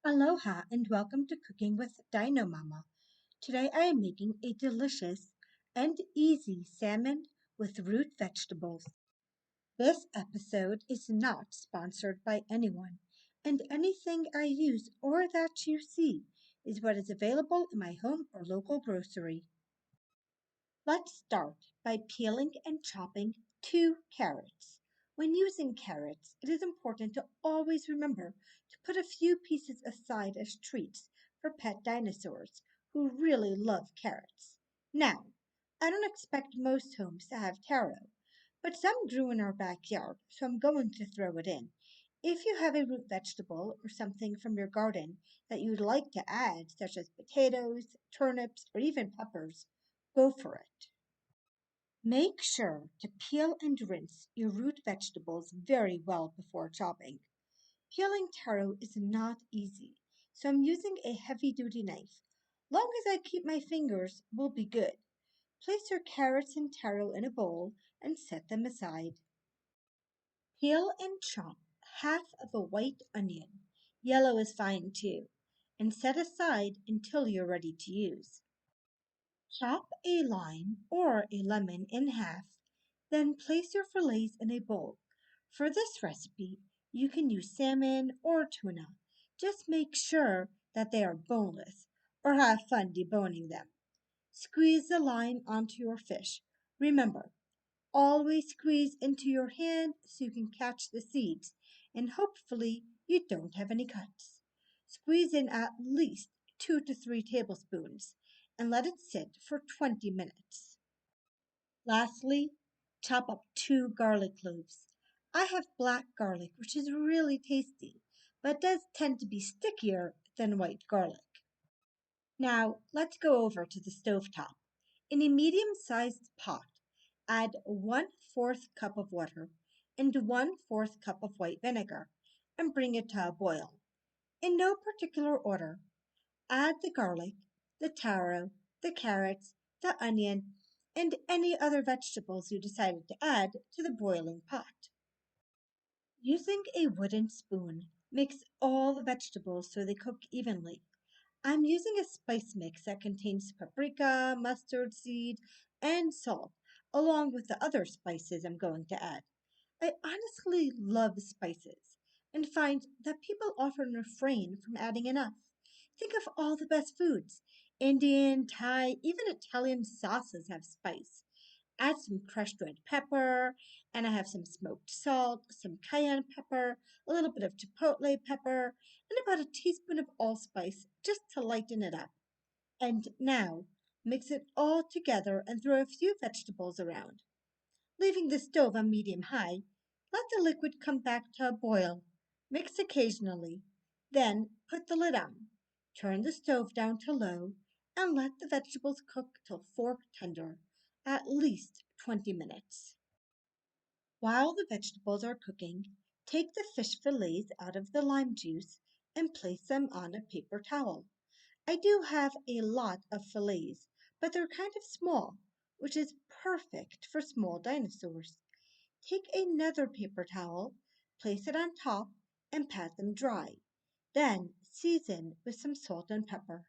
Aloha and welcome to Cooking with Dino Mama. Today I am making a delicious and easy salmon with root vegetables. This episode is not sponsored by anyone, and anything I use or that you see is what is available in my home or local grocery. Let's start by peeling and chopping 2 carrots. When using carrots, it is important to always remember to put a few pieces aside as treats for pet dinosaurs who really love carrots. Now, I don't expect most homes to have taro, but some grew in our backyard, so I'm going to throw it in. If you have a root vegetable or something from your garden that you'd like to add, such as potatoes, turnips, or even peppers, go for it. Make sure to peel and rinse your root vegetables very well before chopping. Peeling taro is not easy, so I'm using a heavy-duty knife. Long as I keep my fingers will be good. Place your carrots and taro in a bowl and set them aside. Peel and chop half of a white onion. Yellow is fine too. And set aside until you're ready to use. Chop a lime or a lemon in half, then place your fillets in a bowl. For this recipe, you can use salmon or tuna. Just make sure that they are boneless or have fun deboning them. Squeeze the lime onto your fish. Remember, always squeeze into your hand so you can catch the seeds, and hopefully you don't have any cuts. Squeeze in at least 2 to 3 tablespoons and let it sit for 20 minutes. Lastly, chop up 2 garlic cloves. I have black garlic, which is really tasty, but does tend to be stickier than white garlic. Now, let's go over to the stove top. In a medium-sized pot, add 1/4 cup of water and 1/4 cup of white vinegar and bring it to a boil. In no particular order, add the garlic, the taro, the carrots, the onion, and any other vegetables you decided to add to the boiling pot. Using a wooden spoon, mix all the vegetables so they cook evenly. I'm using a spice mix that contains paprika, mustard seed, and salt, along with the other spices I'm going to add. I honestly love spices and find that people often refrain from adding enough. Think of all the best foods. Indian, Thai, even Italian sauces have spice. Add some crushed red pepper, and I have some smoked salt, some cayenne pepper, a little bit of chipotle pepper, and about a teaspoon of allspice just to lighten it up. And now, mix it all together and throw a few vegetables around. Leaving the stove on medium high, let the liquid come back to a boil. Mix occasionally. Then put the lid on. Turn the stove down to low and let the vegetables cook till fork tender, at least 20 minutes. While the vegetables are cooking, take the fish fillets out of the lime juice and place them on a paper towel. I do have a lot of fillets, but they're kind of small, which is perfect for small dinosaurs. Take another paper towel, place it on top, and pat them dry. Then season with some salt and pepper.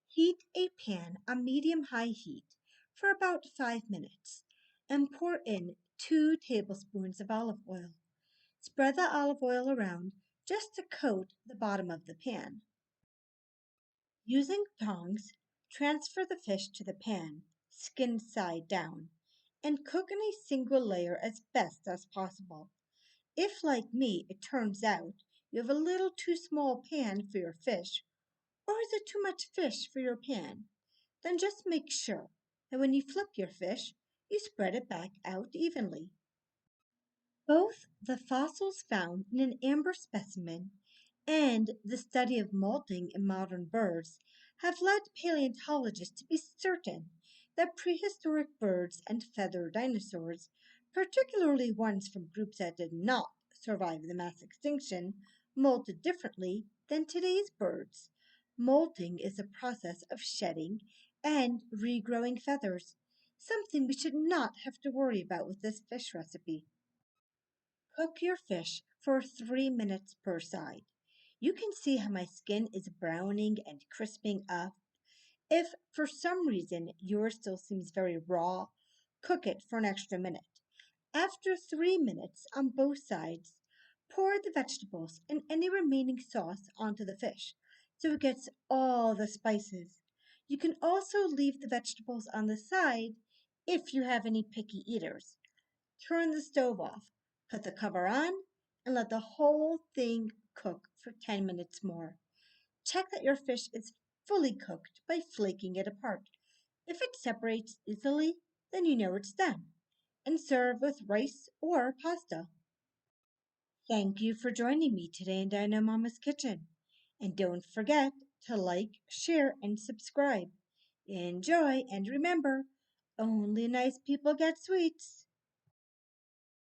Heat a pan on medium-high heat for about 5 minutes and pour in 2 tablespoons of olive oil. Spread the olive oil around just to coat the bottom of the pan. Using tongs, transfer the fish to the pan, skin side down, and cook in a single layer as best as possible. If, like me, it turns out you have a little too small pan for your fish, or is it too much fish for your pan, then just make sure that when you flip your fish, you spread it back out evenly. Both the fossils found in an amber specimen and the study of molting in modern birds have led paleontologists to be certain that prehistoric birds and feathered dinosaurs, particularly ones from groups that did not survive the mass extinction, molted differently than today's birds. Molting is a process of shedding and regrowing feathers, something we should not have to worry about with this fish recipe. Cook your fish for 3 minutes per side. You can see how my skin is browning and crisping up. If for some reason yours still seems very raw, cook it for an extra minute. After 3 minutes on both sides, pour the vegetables and any remaining sauce onto the fish so it gets all the spices. You can also leave the vegetables on the side if you have any picky eaters. Turn the stove off, put the cover on, and let the whole thing cook for 10 minutes more. Check that your fish is fully cooked by flaking it apart. If it separates easily, then you know it's done. And serve with rice or pasta. Thank you for joining me today in Dino Mama's kitchen. And don't forget to like, share, and subscribe. Enjoy, and remember, only nice people get sweets.